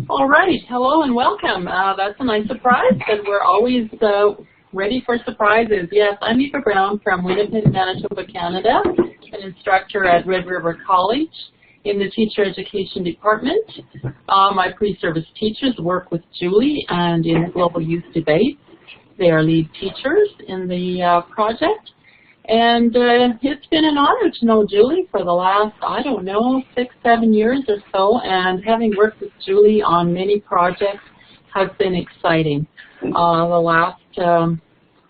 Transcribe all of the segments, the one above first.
All right, hello and welcome. That's a nice surprise, because we're always ready for surprises. Yes, I'm Eva Brown from Winnipeg, Manitoba, Canada, an instructor at Red River College in the Teacher Education Department. My pre-service teachers work with Julie and in the Global Youth Debate. They are lead teachers in the project. And it's been an honor to know Julie for the last, I don't know, 6-7 years or so. And having worked with Julie on many projects has been exciting. The last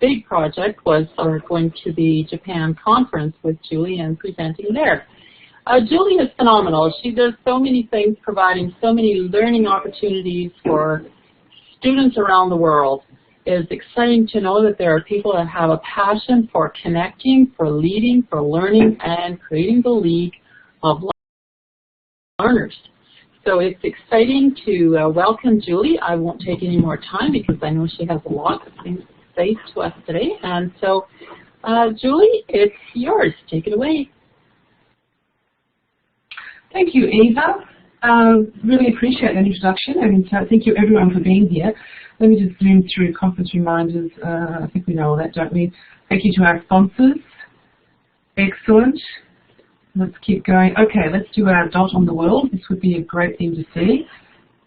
big project was going to the Japan conference with Julie and presenting there. Julie is phenomenal. She does so many things, providing so many learning opportunities for students around the world. It is exciting to know that there are people that have a passion for connecting, for leading, for learning, and creating the league of learners. So it's exciting to welcome Julie. I won't take any more time because I know she has a lot of things to say to us today. And so, Julie, it's yours. Take it away. Thank you, Eva. Really appreciate that introduction, and thank you everyone for being here. Let me just zoom through conference reminders. I think we know all that, don't we? Thank you to our sponsors. Excellent. Let's keep going. Okay, let's do our dot on the world. This would be a great thing to see.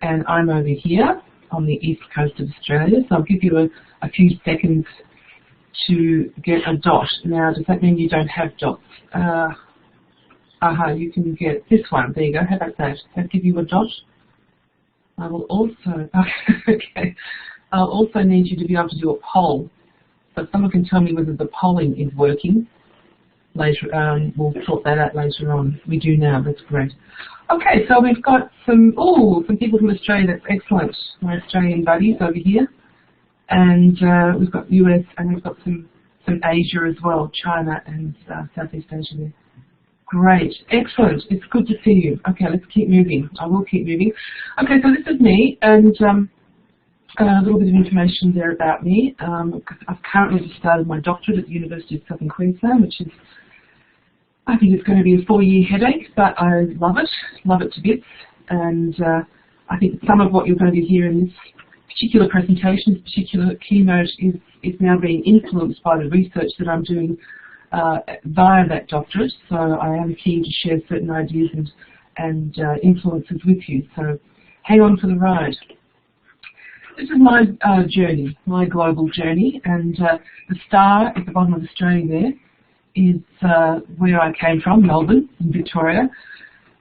And I'm over here on the east coast of Australia, so I'll give you a few seconds to get a dot. Now, does that mean you don't have dots? You can get this one. There you go. How about that? That give you a dot? I will also, okay. I'll also need you to be able to do a poll. So if someone can tell me whether the polling is working later, we'll sort that out later on. We do now. That's great. Okay, so we've got some people from Australia. That's excellent. My Australian buddies over here, and we've got US, and we've got some Asia as well, China and Southeast Asia there. Great, excellent. It's good to see you. Okay, let's keep moving. I will keep moving. Okay, so this is me, and a little bit of information there about me. I've currently just started my doctorate at the University of Southern Queensland, which is, I think it's going to be a 4-year headache, but I love it to bits. And I think some of what you're going to be hearing in this particular presentation, this particular keynote, is now being influenced by the research that I'm doing via that doctorate, so I am keen to share certain ideas and influences with you. So hang on for the ride. This is my journey, my global journey, and the star at the bottom of the screen there is where I came from, Melbourne in Victoria.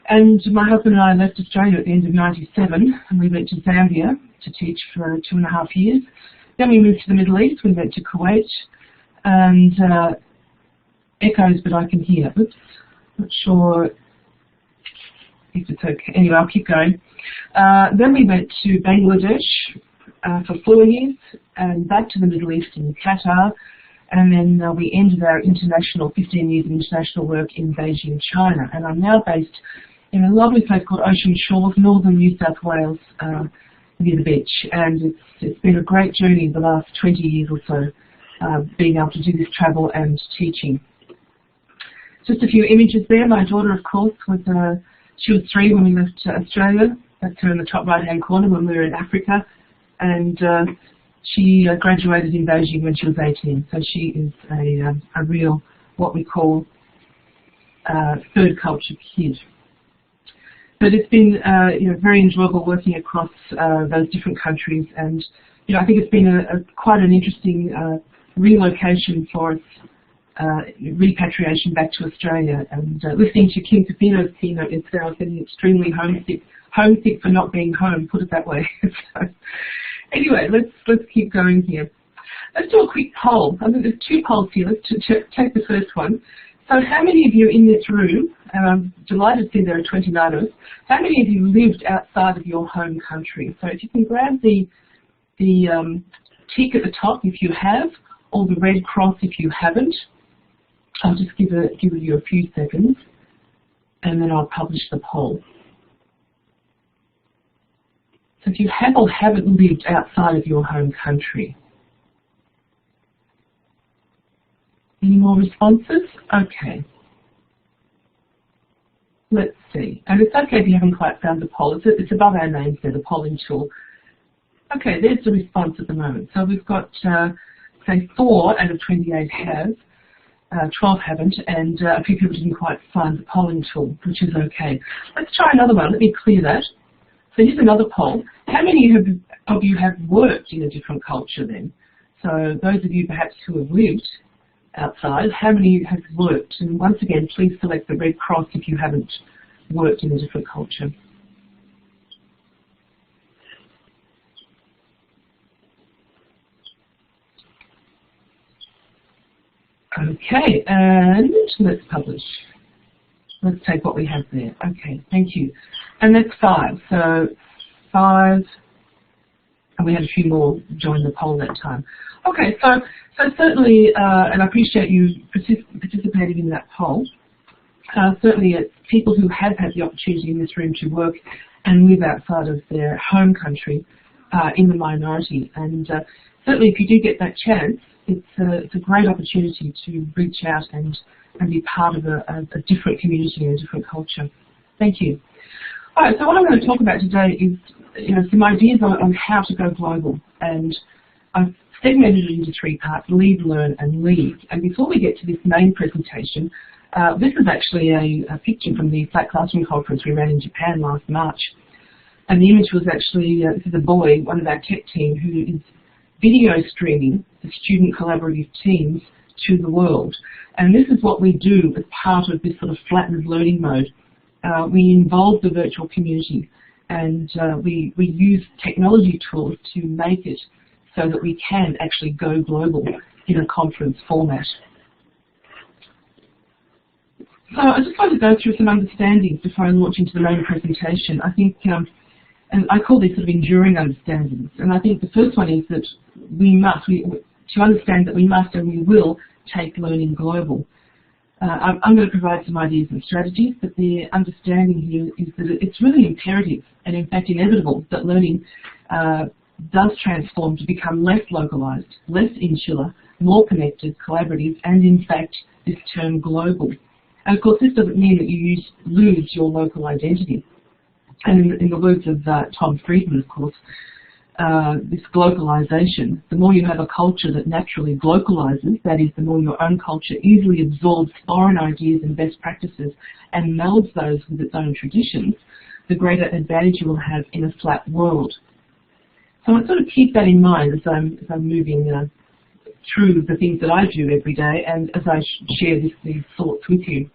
And my husband and I left Australia at the end of '97, and we went to Zambia to teach for 2.5 years. Then we moved to the Middle East. We went to Kuwait, and echoes, but I can hear. Oops, not sure if it's okay. Anyway, I'll keep going. Then we went to Bangladesh for 4 years, and back to the Middle East in Qatar, and then we ended our 15 years of international work in Beijing, China. And I'm now based in a lovely place called Ocean Shores, northern New South Wales, near the beach. And it's been a great journey the last 20 years or so, being able to do this travel and teaching. Just a few images there. My daughter, of course, she was 3 when we left Australia. That's her in the top right-hand corner when we were in Africa. And she graduated in Beijing when she was 18. So she is a real, what we call, third culture kid. But it's been very enjoyable working across those different countries. And I think it's been quite an interesting relocation for us. Repatriation back to Australia, and listening to Kim Capino's keynote yesterday, I was getting extremely homesick for not being home, put it that way. So, anyway, let's keep going here. Let's do a quick poll. I think there's 2 polls here. Let's take the first one. So how many of you in this room, and I'm delighted to see there are 29 of us, how many of you lived outside of your home country? So if you can grab the tick at the top if you have, or the red cross if you haven't. I'll just give you a few seconds, and then I'll publish the poll. So if you have or haven't lived outside of your home country. Any more responses? Okay. let's see. And it's okay if you haven't quite found the poll. It's above our names there, the polling tool. Okay, there's the response at the moment. So we've got, say, 4 out of 28 have, 12 haven't, and a few people didn't quite find the polling tool, which is okay. Let's try another one. Let me clear that. So here's another poll. How many of you have worked in a different culture then? So those of you perhaps who have lived outside, how many have worked? And once again, please select the red cross if you haven't worked in a different culture. Okay, and let's publish. Let's take what we have there. Okay, thank you. And that's 5. So 5, and we had a few more join the poll that time. Okay, so certainly, and I appreciate you participating in that poll. Certainly it's people who have had the opportunity in this room to work and live outside of their home country in the minority. And certainly if you do get that chance, it's a great opportunity to reach out and be part of a different community and a different culture. Thank you. All right, so what I'm going to talk about today is some ideas on how to go global. And I've segmented it into 3 parts: lead, learn, and lead. And before we get to this main presentation, this is actually a picture from the Flat Classroom conference we ran in Japan last March. And the image was actually, this is a boy, one of our tech team, who is video streaming the student collaborative teams to the world. And this is what we do as part of this sort of flattened learning mode. We involve the virtual community, and we use technology tools to make it so that we can actually go global in a conference format. So I just want to go through some understandings before I launch into the main presentation. I think, and I call these sort of enduring understandings. And I think the first one is that to understand that we must and we will take learning global. I'm going to provide some ideas and strategies, but the understanding here is that it's really imperative and in fact inevitable that learning does transform to become less localized, less insular, more connected, collaborative, and in fact this term global. And of course this doesn't mean that you lose your local identity. And in the words of Tom Friedman, of course, this globalization, the more you have a culture that naturally globalizes, that is, the more your own culture easily absorbs foreign ideas and best practices and melds those with its own traditions, the greater advantage you will have in a flat world. So I sort of keep that in mind as I'm moving through the things that I do every day and as I share these thoughts with you.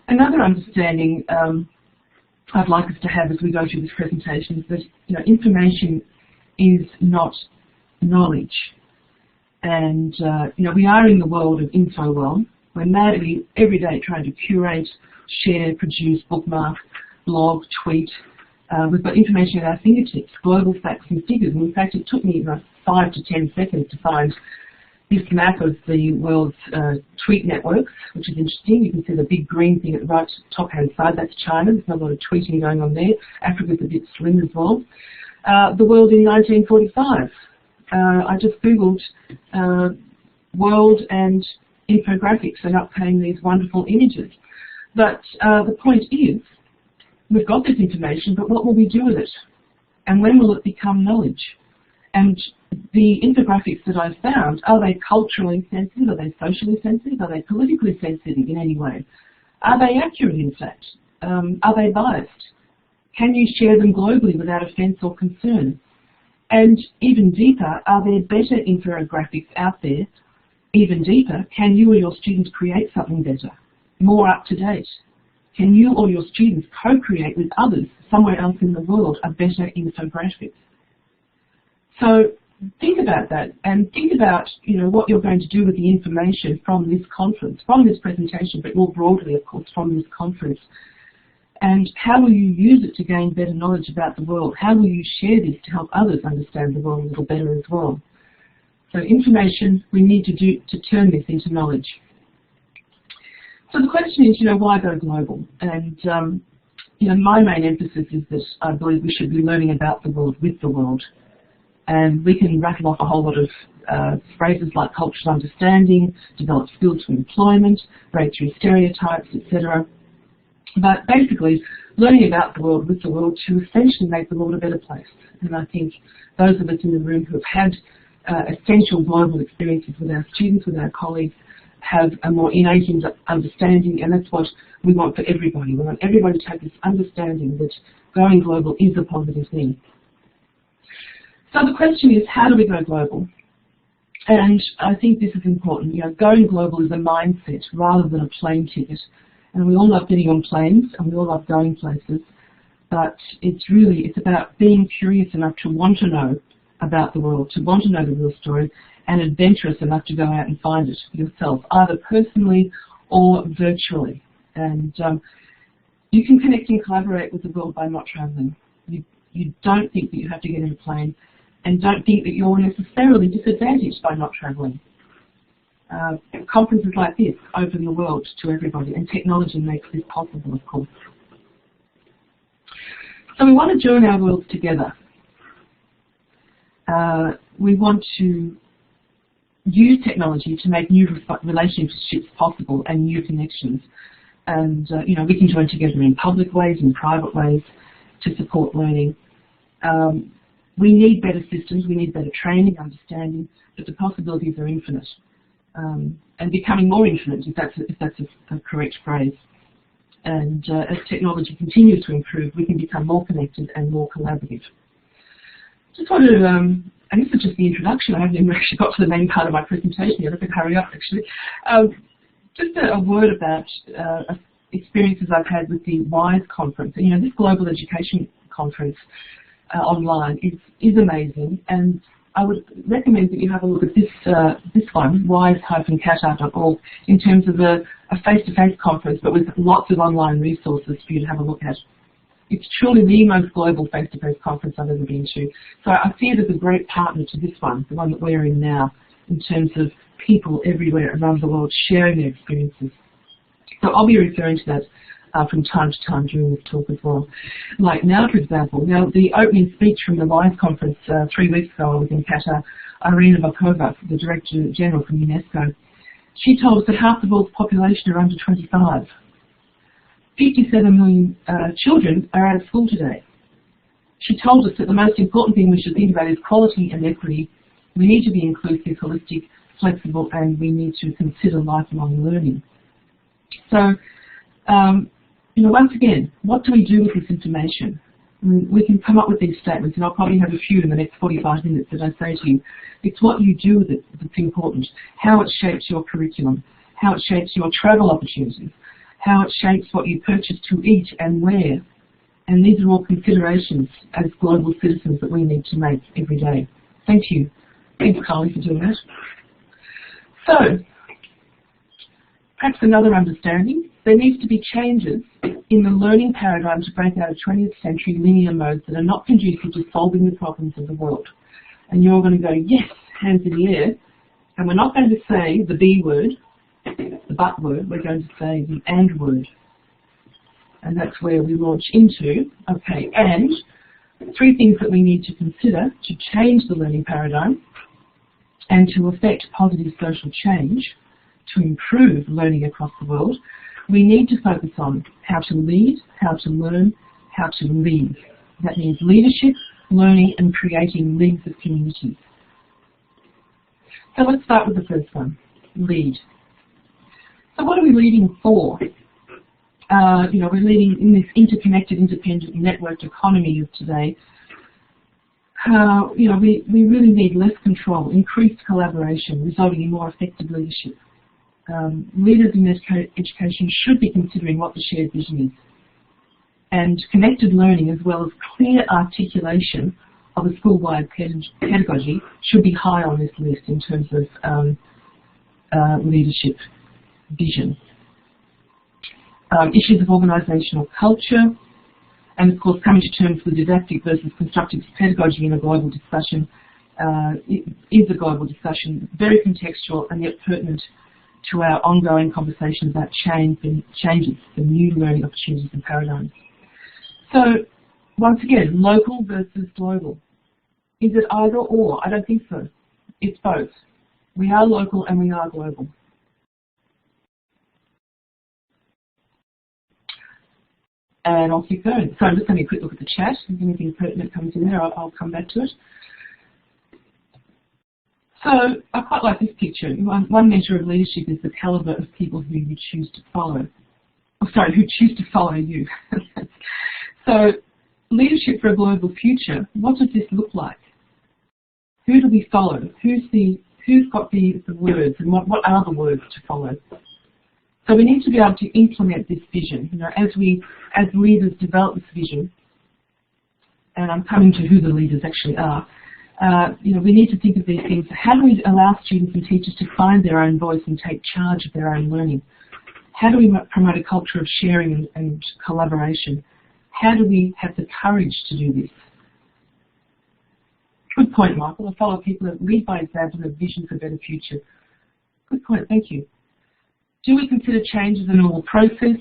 Another understanding I'd like us to have as we go through this presentation is that information is not knowledge. And we are in the world of info-whelm. We're madly every day trying to curate, share, produce, bookmark, blog, tweet. We've got information at our fingertips, global facts and figures. And in fact, it took me about 5 to 10 seconds to find this map of the world's tweet networks, which is interesting. You can see the big green thing at the right top-hand side. That's China. There's not a lot of tweeting going on there. Africa's a bit slim as well. The world in 1945. I just Googled world and infographics, and up came these wonderful images. But the point is, we've got this information, but what will we do with it? And when will it become knowledge? And the infographics that I've found, are they culturally sensitive? Are they socially sensitive? Are they politically sensitive in any way? Are they accurate, in fact? Are they biased? Can you share them globally without offence or concern? And even deeper, are there better infographics out there? Even deeper, can you or your students create something better, more up to date? Can you or your students co-create with others somewhere else in the world a better infographic? So think about that, and think about what you're going to do with the information from this conference, from this presentation, but more broadly, of course, from this conference. And how will you use it to gain better knowledge about the world? How will you share this to help others understand the world a little better as well? So information, we need to turn this into knowledge. So the question is, why go global? And my main emphasis is that I believe we should be learning about the world with the world. And we can rattle off a whole lot of phrases like cultural understanding, develop skills for employment, break through stereotypes, etc. But basically, learning about the world with the world to essentially make the world a better place. And I think those of us in the room who have had essential global experiences with our students, with our colleagues, have a more innate understanding, and that's what we want for everybody. We want everybody to have this understanding that going global is a positive thing. So the question is, how do we go global? And I think this is important. You know, going global is a mindset rather than a plane ticket. And we all love getting on planes, and we all love going places, but it's about being curious enough to want to know about the world, to want to know the real story, and adventurous enough to go out and find it yourself, either personally or virtually. And you can connect and collaborate with the world by not travelling. You don't think that you have to get in a plane, and don't think that you're necessarily disadvantaged by not travelling. Conferences like this open the world to everybody, and technology makes this possible, of course. So we want to join our worlds together. We want to use technology to make new relationships possible and new connections. And you know, we can join together in public ways, in private ways, to support learning. We need better systems, we need better training, understanding, but the possibilities are infinite. And becoming more infinite, if that's a correct phrase. And as technology continues to improve, we can become more connected and more collaborative. Just wanted to, and this is just the introduction, I haven't even actually got to the main part of my presentation yet, I better hurry up actually. Just a word about experiences I've had with the WISE conference. You know, this global education conference online is amazing, and I would recommend that you have a look at this one, wise-qatar.org, in terms of a face-to-face conference, but with lots of online resources for you to have a look at. It's truly the most global face-to-face conference I've ever been to. So I see it as a great partner to this one, the one that we're in now, in terms of people everywhere around the world sharing their experiences. So I'll be referring to that from time to time during this talk as well. Like now, for example, the opening speech from the WISE conference 3 weeks ago, I was in Qatar, Irina Bokova, the Director General from UNESCO. She told us that half the world's population are under 25. 57 million children are out of school today. She told us that the most important thing we should think about is quality and equity. We need to be inclusive, holistic, flexible, and we need to consider lifelong learning. So, you know, once again, what do we do with this information? I mean, we can come up with these statements, and I'll probably have a few in the next 45 minutes that I say to you. It's what you do with it that's important, how it shapes your curriculum, how it shapes your travel opportunities, how it shapes what you purchase to eat and where. And these are all considerations as global citizens that we need to make every day. Thank you. Thanks, Carly, for doing that. So, perhaps another understanding, there needs to be changes in the learning paradigm to break out of 20th century linear modes that are not conducive to solving the problems of the world. And you're going to go, yes, hands in the air, and we're not going to say the B word, the but word, we're going to say the and word. And that's where we launch into, okay, and 3 things that we need to consider to change the learning paradigm and to effect positive social change to improve learning across the world. We need to focus on how to lead, how to learn, how to lead. That means leadership, learning, and creating leagues of communities. So let's start with the first one, lead. So what are we leading for? You know, we're leading in this interconnected, independent, networked economy of today. You know, we really need less control, increased collaboration, resulting in more effective leadership. Leaders in education should be considering what the shared vision is. And connected learning, as well as clear articulation of a school-wide pedagogy, should be high on this list in terms of leadership vision. Issues of organisational culture, and of course coming to terms with didactic versus constructive pedagogy in a global discussion is a global discussion, very contextual and yet pertinent to our ongoing conversation about changes for new learning opportunities and paradigms. So, once again, local versus global. Is it either or? I don't think so. It's both. We are local and we are global. and I'll keep going. So I'm just having a quick look at the chat. If anything pertinent comes in there, I'll come back to it. So I quite like this picture. One measure of leadership is the caliber of people who you choose to follow. Oh, sorry, who choose to follow you. So leadership for a global future, what does this look like? Who do we follow? Who's got the words, and what are the words to follow? So we need to be able to implement this vision. You know, as leaders develop this vision, and I'm coming to who the leaders actually are. You know, we need to think of these things. How do we allow students and teachers to find their own voice and take charge of their own learning? How do we promote a culture of sharing and collaboration? How do we have the courage to do this? Good point, Michael. I follow people that lead by example and have vision for a better future. Good point, thank you. Do we consider change as a normal process?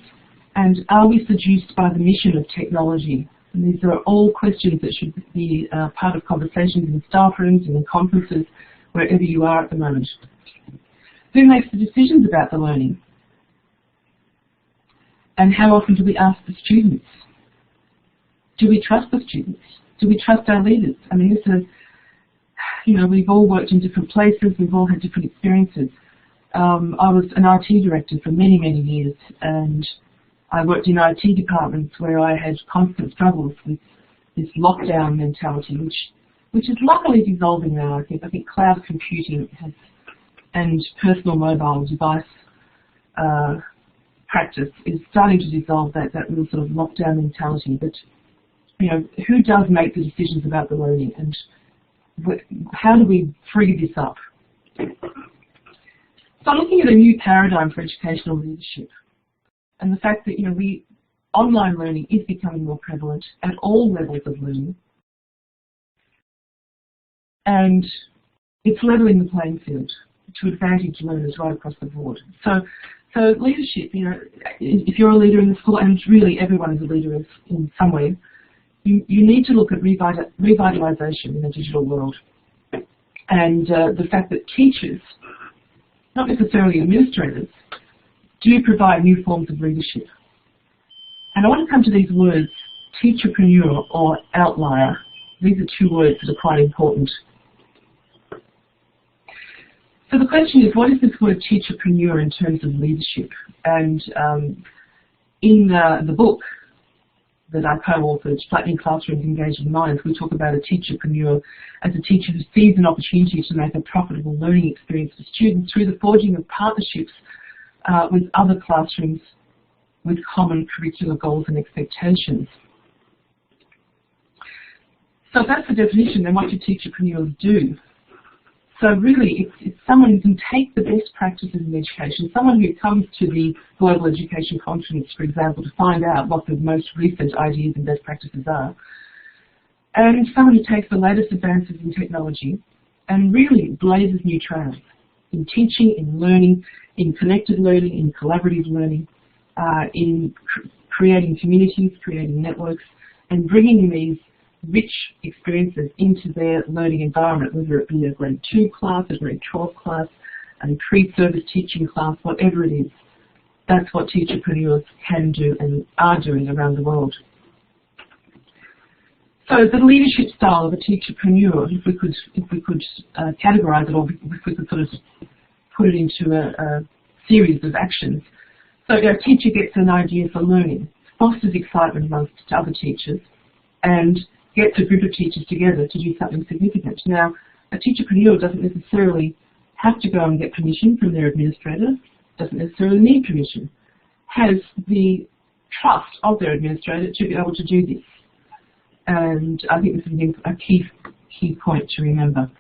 And are we seduced by the mission of technology? And these are all questions that should be part of conversations in staff rooms and in conferences, wherever you are at the moment. Who makes the decisions about the learning? And how often do we ask the students? Do we trust the students? Do we trust our leaders? I mean, this is, you know, we've all worked in different places, we've all had different experiences. I was an IT director for many, many years, and I worked in IT departments where I had constant struggles with this lockdown mentality, which is luckily dissolving now. I think cloud computing has, and personal mobile device practice is starting to dissolve that real sort of lockdown mentality. But you know, who does make the decisions about the learning, and how do we free this up? So I'm looking at a new paradigm for educational leadership, and the fact that, you know, online learning is becoming more prevalent at all levels of learning, and it's leveling the playing field to advantage learners right across the board. So leadership, you know, if you're a leader in the school, and really everyone is a leader in some way, you need to look at revitalisation in the digital world, and the fact that teachers, not necessarily administrators, do provide new forms of leadership. And I want to come to these words, teacherpreneur or outlier. These are two words that are quite important. So the question is, what is this word teacherpreneur in terms of leadership? And in the book that I co-authored, Flattening Classrooms, Engaging Minds, we talk about a teacherpreneur as a teacher who sees an opportunity to make a profitable learning experience for students through the forging of partnerships with other classrooms with common curricular goals and expectations. So that's the definition, then what do teacherpreneurs do? So really, it's someone who can take the best practices in education, someone who comes to the Global Education Conference, for example, to find out what the most recent ideas and best practices are, and someone who takes the latest advances in technology and really blazes new trails in teaching, in learning, in connected learning, in collaborative learning, in creating communities, creating networks, and bringing these rich experiences into their learning environment, whether it be a grade 2 class, a grade 12 class, a pre-service teaching class, whatever it is. That's what teacherpreneurs can do and are doing around the world. So the leadership style of a teacherpreneur, if we could categorise it, or if we could sort of put it into a series of actions. So a teacher gets an idea for learning, fosters excitement amongst other teachers, and gets a group of teachers together to do something significant. Now, a teacherpreneur doesn't necessarily have to go and get permission from their administrator, doesn't necessarily need permission, has the trust of their administrator to be able to do this. And I think this is a key point to remember.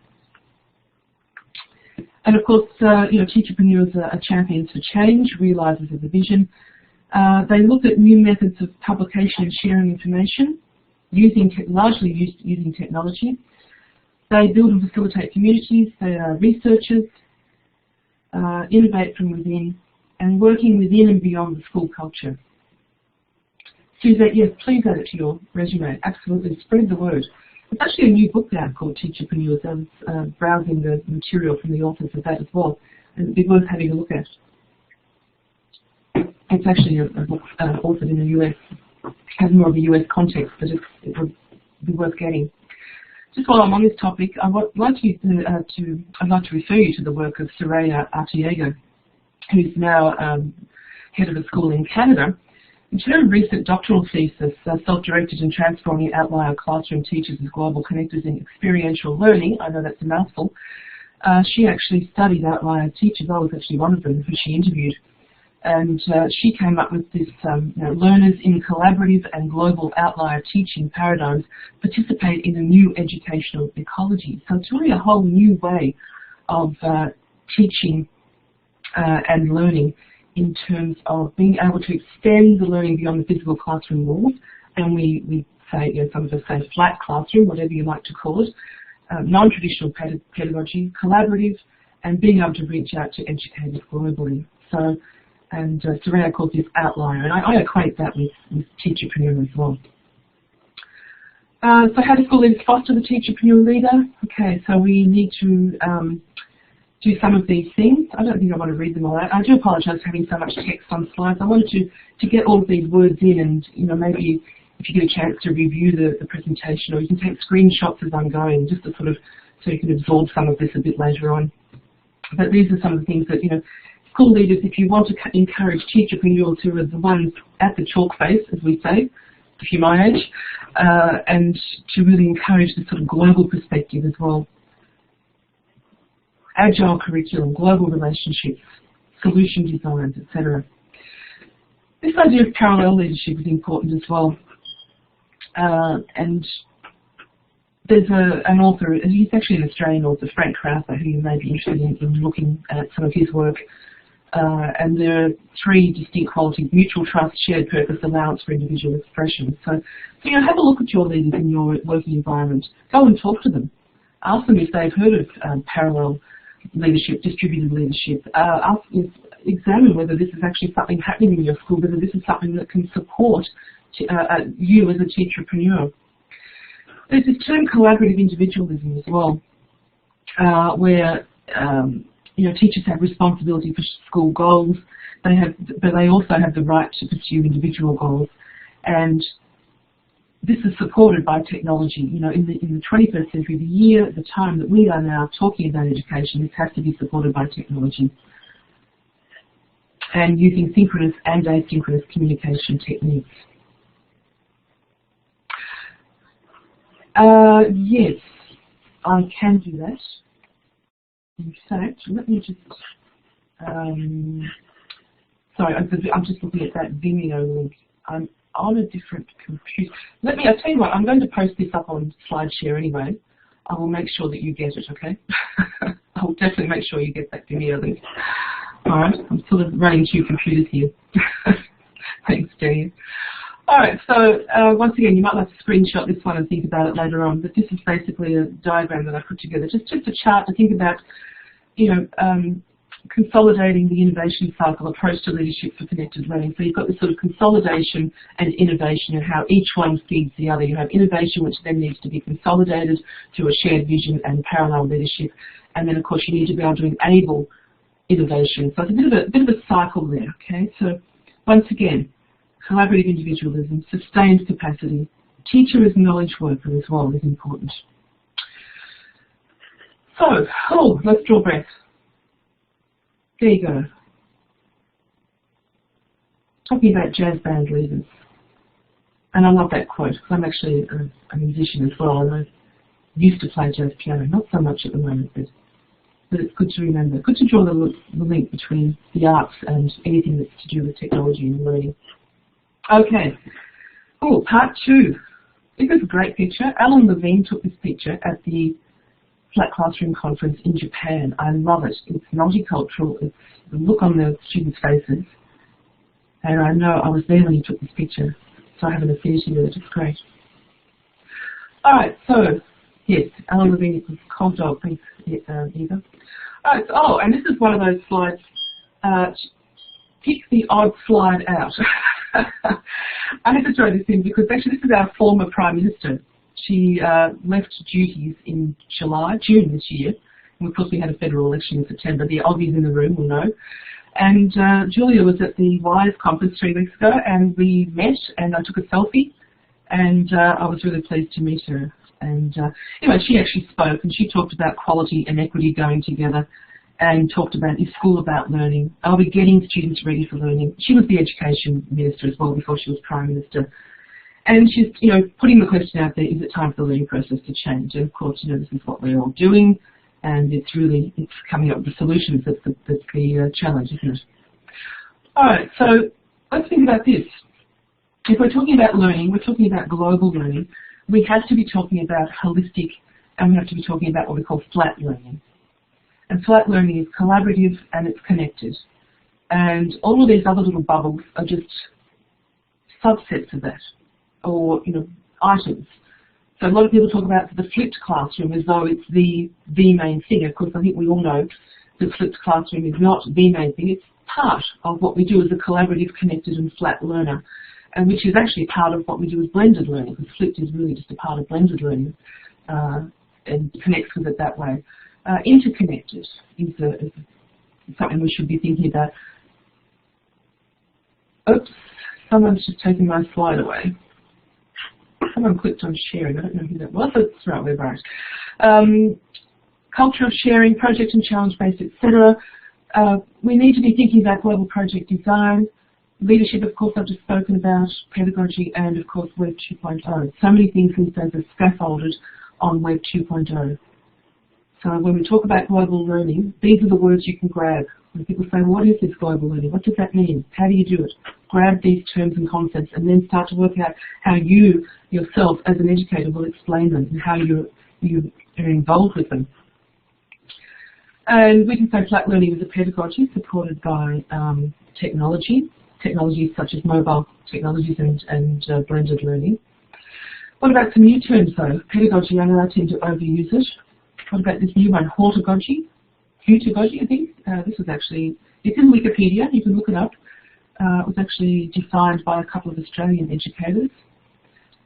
And of course, you know, teacherpreneurs are champions for change, realisers of the vision. They look at new methods of publication and sharing information, largely using technology. They build and facilitate communities. They are researchers, innovate from within, and working within and beyond the school culture. Suzette, yes, please add it to your resume. Absolutely, spread the word. There's actually a new book now called Teacherpreneurs. I was browsing the material from the authors of that as well, and it'd be worth having a look at. It's actually a book authored in the US. has more of a US context, but it would be worth getting. Just while I'm on this topic, I'd like to refer you to the work of Soraya Artiego, who's now head of a school in Canada. In her recent doctoral thesis, Self-Directed and Transforming Outlier Classroom Teachers as Global Connectors in Experiential Learning, I know that's a mouthful, she actually studied outlier teachers. I was actually one of them who she interviewed. And she came up with this, learners in collaborative and global outlier teaching paradigms participate in a new educational ecology. So it's really a whole new way of teaching and learning in terms of being able to extend the learning beyond the physical classroom walls. And we say, some of us say flat classroom, whatever you like to call it, non-traditional pedagogy, collaborative, and being able to reach out to educators globally. So, and Soraya calls this outlier, and I equate that with teacherpreneur as well. So how do school leaders foster the teacherpreneur leader? Okay, so we need to do some of these things. I don't think I want to read them all out. I do apologise for having so much text on slides. I wanted to get all of these words in, and maybe if you get a chance to review the presentation, or you can take screenshots as I'm going, just to sort of, so you can absorb some of this a bit later on. But these are some of the things that, school leaders, if you want to encourage teacherpreneurs who are the ones at the chalk face, as we say, if you're my age, and to really encourage the sort of global perspective as well. Agile curriculum, global relationships, solution designs, etc. This idea of parallel leadership is important as well. And there's an author, he's actually an Australian author, Frank Crowther, who you may be interested in looking at some of his work. And there are three distinct qualities: mutual trust, shared purpose, allowance for individual expression. So have a look at your leaders in your working environment. Go and talk to them. Ask them if they've heard of parallel leadership, distributed leadership. Examine whether this is actually something happening in your school, whether this is something that can support you as a teacherpreneur. There's this term collaborative individualism as well, where teachers have responsibility for school goals. But they also have the right to pursue individual goals, and this is supported by technology. In the 21st century, the time that we are now talking about education, this has to be supported by technology, and using synchronous and asynchronous communication techniques. Yes, I can do that. In fact, let me just, sorry, I'm just looking at that Vimeo link. I'm on a different computer. I'll tell you what, I'm going to post this up on SlideShare anyway. I will make sure that you get it, okay? I will definitely make sure you get that Vimeo link. All right, I'm sort of running two computers here. Thanks, Jenny. All right, so once again, you might like to screenshot this one and think about it later on, but this is basically a diagram that I put together, just a chart to think about, consolidating the innovation cycle approach to leadership for connected learning. So you've got this sort of consolidation and innovation and how each one feeds the other. You have innovation, which then needs to be consolidated through a shared vision and parallel leadership, and then of course you need to be able to enable innovation. So it's a bit of a cycle there, okay? So once again, collaborative individualism, sustained capacity, teacher as knowledge worker as well is important. So, let's draw breath. There you go. Talking about jazz band leaders. And I love that quote, because I'm actually a musician as well, and I used to play jazz piano, not so much at the moment, but it's good to remember. Good to draw the link between the arts and anything that's to do with technology and learning. Okay. Part two. This is a great picture. Alan Levine took this picture at the Flat Classroom Conference in Japan. I love it. It's multicultural. It's the look on the students' faces. And I know I was there when he took this picture, so I have an affinity with it. It's great. All right, so, yes, Alan Levine is a cold dog. Thanks, Eva. All right, and this is one of those slides. Pick the odd slide out. I had to throw this in because actually this is our former Prime Minister. She left duties in June this year. And of course we had a federal election in September. The Aussies in the room will know. And Julia was at the WISE conference 3 weeks ago, and we met, and I took a selfie, and I was really pleased to meet her. And anyway, she actually spoke, and she talked about quality and equity going together, and talked about, is school about learning? Are we getting students ready for learning? She was the education minister as well before she was Prime Minister. And she's, putting the question out there, is it time for the learning process to change? And of course, this is what we're all doing, and it's coming up with the solutions that's the challenge, isn't it? All right, so let's think about this. If we're talking about learning, we're talking about global learning, we have to be talking about holistic, and we have to be talking about what we call flat learning. And flat learning is collaborative and it's connected. And all of these other little bubbles are just subsets of that, or items. So a lot of people talk about the flipped classroom as though it's the main thing. Of course, I think we all know that flipped classroom is not the main thing. It's part of what we do as a collaborative, connected and flat learner, and which is actually part of what we do as blended learning, because flipped is really just a part of blended learning and connects with it that way. Interconnected is something we should be thinking about. Oops, someone's just taken my slide away. Someone clicked on sharing. I don't know who that was. That's right, we're right. Culture of sharing, project and challenge-based, etc. We need to be thinking about global project design. Leadership, of course, I've just spoken about, pedagogy, and of course, Web 2.0. So many things these days are scaffolded on Web 2.0. So when we talk about global learning, these are the words you can grab. When people say, what is this global learning? What does that mean? How do you do it? Grab these terms and concepts and then start to work out how you, yourself, as an educator, will explain them and how you are involved with them. And we can say flat learning is a pedagogy supported by technologies such as mobile technologies and blended learning. What about some new terms, though? Pedagogy, I know I tend to overuse it. What about this new one, hortagogy? Hutagogy, I think. This was actually, it's in Wikipedia, you can look it up. It was actually defined by a couple of Australian educators.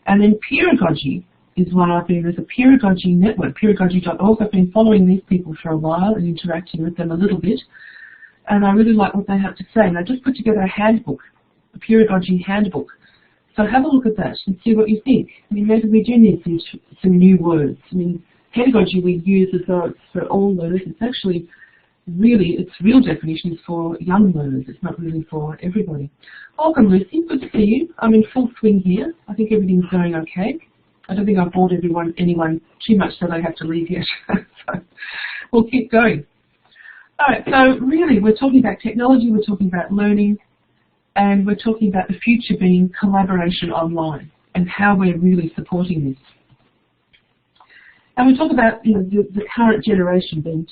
And then pedagogy is one I've been, there's a pedagogy network, pedagogy.org. I've been following these people for a while and interacting with them a little bit. And I really like what they have to say. And I just put together a handbook, a pedagogy handbook. So have a look at that and see what you think. I mean, maybe we do need some new words. I mean, pedagogy we use as though it's for all learners. It's actually really, its real definition is for young learners. It's not really for everybody. Welcome, Lucy. Good to see you. I'm in full swing here. I think everything's going okay. I don't think I've bored anyone too much that I have to leave yet. So we'll keep going. All right, so really we're talking about technology, we're talking about learning, and we're talking about the future being collaboration online and how we're really supporting this. And we talk about the current generation being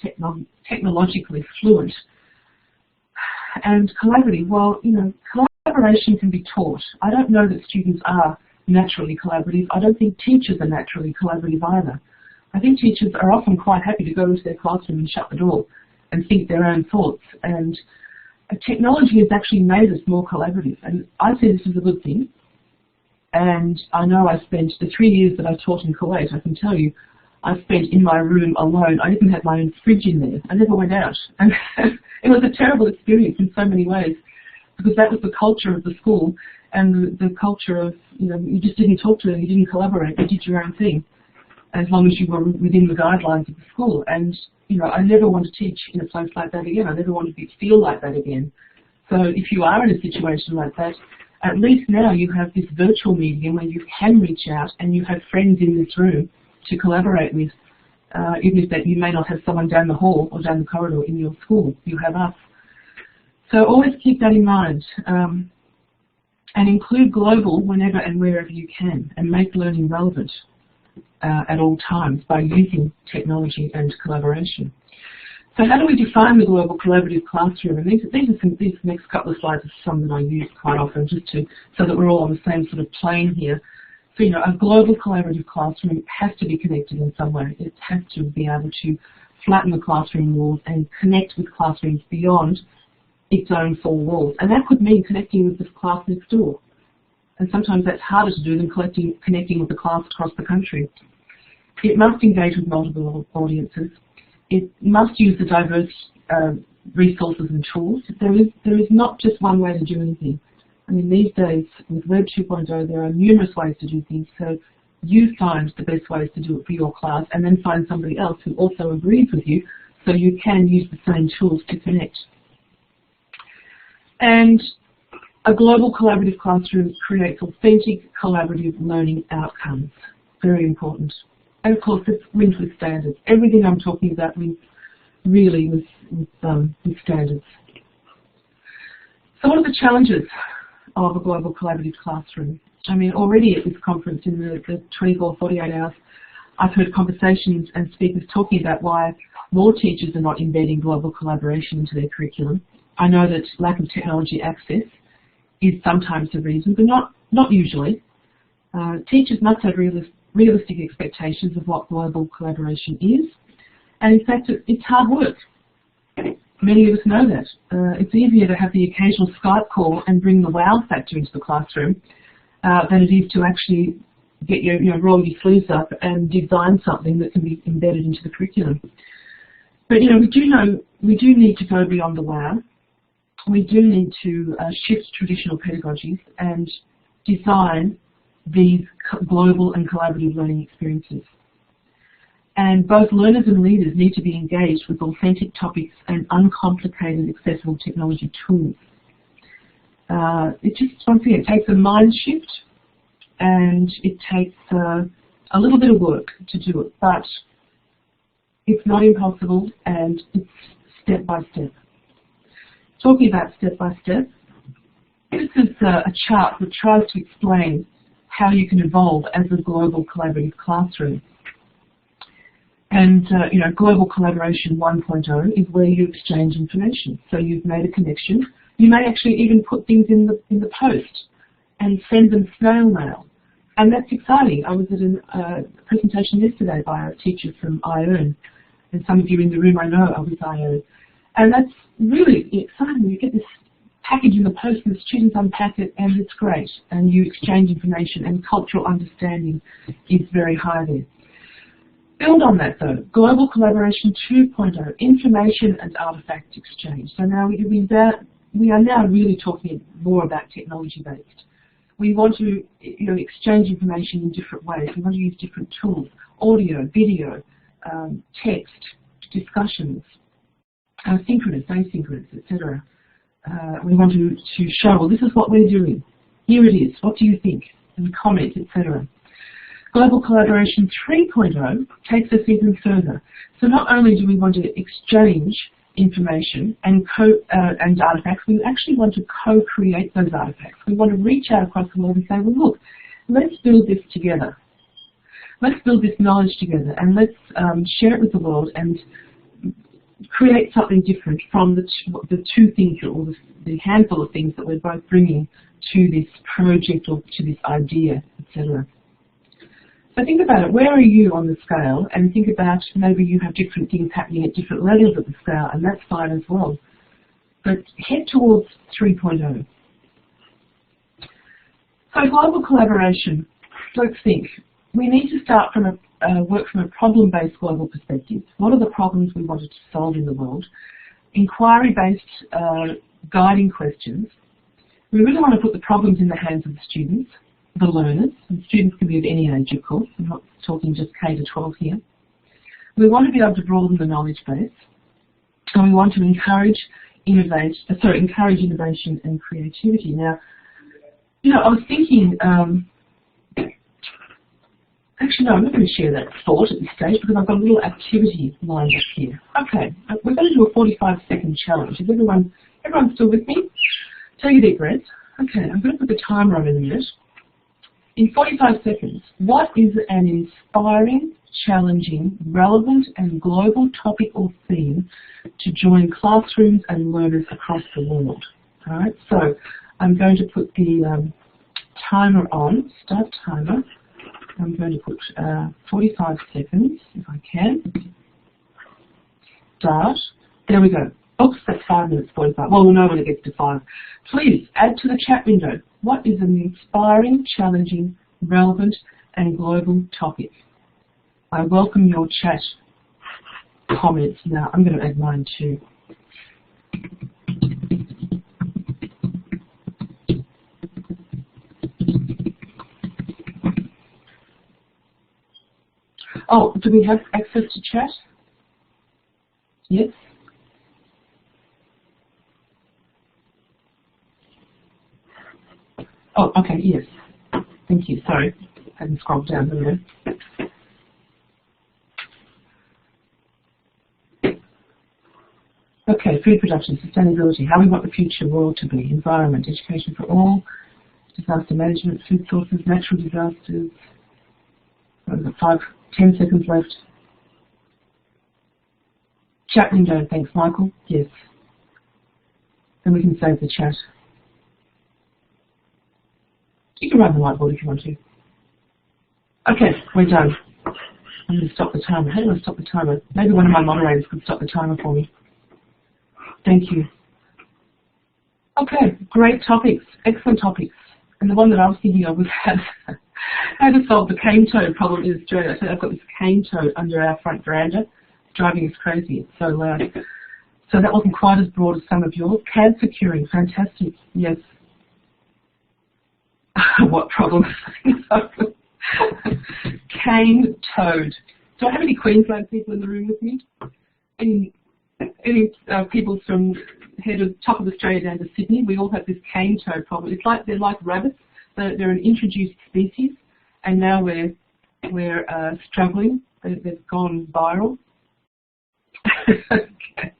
technologically fluent and collaborative. Well, collaboration can be taught. I don't know that students are naturally collaborative. I don't think teachers are naturally collaborative either. I think teachers are often quite happy to go into their classroom and shut the door and think their own thoughts. And technology has actually made us more collaborative. And I see this as a good thing. And I know I spent the 3 years that I taught in Kuwait, I can tell you, I spent in my room alone. I even had my own fridge in there. I never went out. And it was a terrible experience in so many ways, because that was the culture of the school and the culture of, you just didn't talk to them, you didn't collaborate, you did your own thing, as long as you were within the guidelines of the school. And, I never want to teach in a place like that again. I never want to feel like that again. So if you are in a situation like that, at least now you have this virtual medium where you can reach out and you have friends in this room to collaborate with, even if that you may not have someone down the hall or down the corridor in your school. You have us. So always keep that in mind, and include global whenever and wherever you can, and make learning relevant at all times by using technology and collaboration. So how do we define the global collaborative classroom? And these next couple of slides are some that I use quite often, just so that we're all on the same sort of plane here. So, a global collaborative classroom has to be connected in some way. It has to be able to flatten the classroom walls and connect with classrooms beyond its own four walls. And that could mean connecting with the class next door. And sometimes that's harder to do than connecting with the class across the country. It must engage with multiple audiences. It must use the diverse resources and tools. There is not just one way to do anything. I mean, these days, with Web 2.0, there are numerous ways to do things, so you find the best ways to do it for your class, and then find somebody else who also agrees with you, so you can use the same tools to connect. And a global collaborative classroom creates authentic collaborative learning outcomes. Very important. And of course, it's linked with standards. Everything I'm talking about links really with standards. So what are the challenges of a global collaborative classroom? I mean, already at this conference in the 24, 48 hours, I've heard conversations and speakers talking about why more teachers are not embedding global collaboration into their curriculum. I know that lack of technology access is sometimes the reason, but not usually. Teachers must have realistic expectations of what global collaboration is, and in fact it's hard work. Many of us know that. It's easier to have the occasional Skype call and bring the wow factor into the classroom than it is to actually get roll your sleeves up and design something that can be embedded into the curriculum. But we do need to go beyond the wow. We do need to shift traditional pedagogies and design these global and collaborative learning experiences. And both learners and leaders need to be engaged with authentic topics and uncomplicated, accessible technology tools. Once again, it takes a mind shift, and it takes a little bit of work to do it, but it's not impossible, and it's step by step. Talking about step by step, this is a chart that tries to explain how you can evolve as a global collaborative classroom. And global collaboration 1.0 is where you exchange information. So you've made a connection. You may actually even put things in the post and send them snail mail. And that's exciting. I was at a presentation yesterday by a teacher from ION, and some of you in the room I know are with ION. And that's really exciting. You get this package in the post and the students unpack it, and it's great. And you exchange information, and cultural understanding is very high there. Build on that though. Global collaboration 2.0, information and artifact exchange. So now we are now really talking more about technology-based. We want to exchange information in different ways. We want to use different tools, audio, video, text, discussions, synchronous, asynchronous, etc. We want to show, well, this is what we're doing. Here it is. What do you think? And comment, etc. Global Collaboration 3.0 takes us even further. So not only do we want to exchange information and artifacts, we actually want to co-create those artifacts. We want to reach out across the world and say, well, look, let's build this together. Let's build this knowledge together, and let's share it with the world and create something different from the two things, or the handful of things that we're both bringing to this project or to this idea, etc. So think about it. Where are you on the scale? And think about maybe you have different things happening at different levels of the scale, and that's fine as well. But head towards 3.0. So global collaboration. Let's think. We need to start from work from a problem-based global perspective. What are the problems we wanted to solve in the world? Inquiry-based guiding questions. We really want to put the problems in the hands of the students, the learners, and students can be of any age, of course. I'm not talking just K to 12 here. We want to be able to broaden the knowledge base, and we want to encourage innovation and creativity. Now, I was thinking. Actually, no, I'm not going to share that thought at this stage because I've got a little activity lined up here. Okay, we're going to do a 45-second challenge. Is everyone still with me? Take a deep breath. Okay, I'm going to put the timer on in a minute. In 45 seconds, what is an inspiring, challenging, relevant and global topic or theme to join classrooms and learners across the world? All right, so I'm going to put the timer on, start timer. I'm going to put 45 seconds, if I can. Start. There we go. Oops, that's 5 minutes 45. Well, we'll know when it gets to 5. Please add to the chat window. What is an inspiring, challenging, relevant, and global topic? I welcome your chat comments now. I'm going to add mine too. Oh, do we have access to chat? Yes? Oh, okay, yes. Thank you. Sorry, I hadn't scrolled down earlier. Okay, food production, sustainability, how we want the future world to be, environment, education for all, disaster management, food sources, natural disasters. We've got 10 seconds left. Chat window, thanks Michael. Yes. Then we can save the chat. You can run the whiteboard if you want to. Okay, we're done. I'm going to stop the timer. How do I stop the timer? Maybe one of my moderators could stop the timer for me. Thank you. Okay, great topics, excellent topics. And the one that I was thinking of was how to solve the cane toad problem in Australia. So I've got this cane toad under our front veranda. It's driving us crazy. It's so loud. So that wasn't quite as broad as some of yours. Cancer curing, fantastic. Yes. What problem? Cane toad. Do I have any Queensland people in the room with me? Any people from head of top of Australia down to Sydney? We all have this cane toad problem. It's like they're like rabbits. They're an introduced species, and now we're struggling. They've gone viral. Okay.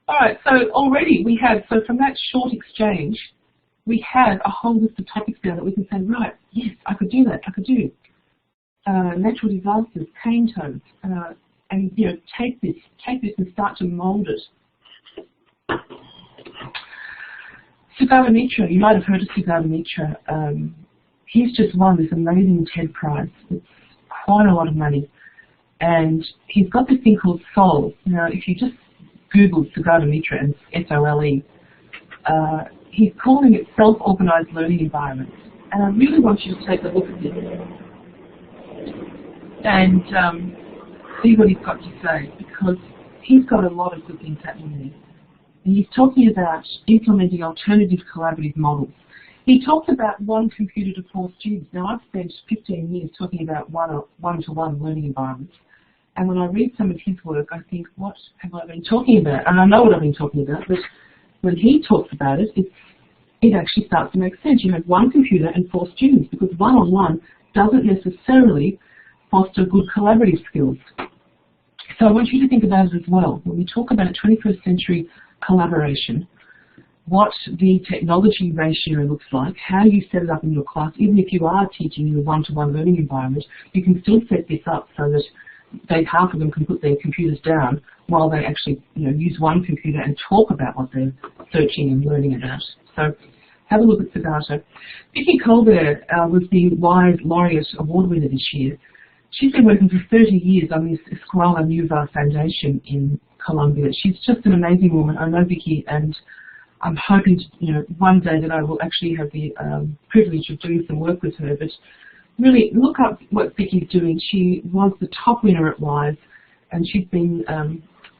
All right. So already we have from that short exchange, we have a whole list of topics now that we can say, right, yes, I could do that. I could do natural disasters, cane toads, and take this and start to mould it. Siddhartha Mitra, you might have heard of Siddhartha Mitra. He's just won this amazing TED Prize. It's quite a lot of money, and he's got this thing called SOLE. Now, if you just Google Siddhartha Mitra and SOLE, he's calling it self-organised learning environments. And I really want you to take a look at this and see what he's got to say, because he's got a lot of good things happening there. And he's talking about implementing alternative collaborative models. He talks about one computer to 4 students. Now, I've spent 15 years talking about one-to-one learning environments. And when I read some of his work, I think, what have I been talking about? And I know what I've been talking about, but when he talks about it, it actually starts to make sense. You have one computer and 4 students, because one-on-one doesn't necessarily foster good collaborative skills. So I want you to think about it as well. When we talk about 21st century collaboration, what the technology ratio looks like, how you set it up in your class. Even if you are teaching in a one-to-one learning environment, you can still set this up so that half of them can put their computers down while they actually use one computer and talk about what they're searching and learning about. So have a look at Siddhartha. Vicky Colbert was the WISE Laureate Award winner this year. She's been working for 30 years on this Escuela Nueva Foundation in Colombia. She's just an amazing woman. I know Vicky, and I'm hoping to, one day that I will actually have the privilege of doing some work with her. But really, look up what Vicky's doing. She was the top winner at WISE, and she's been,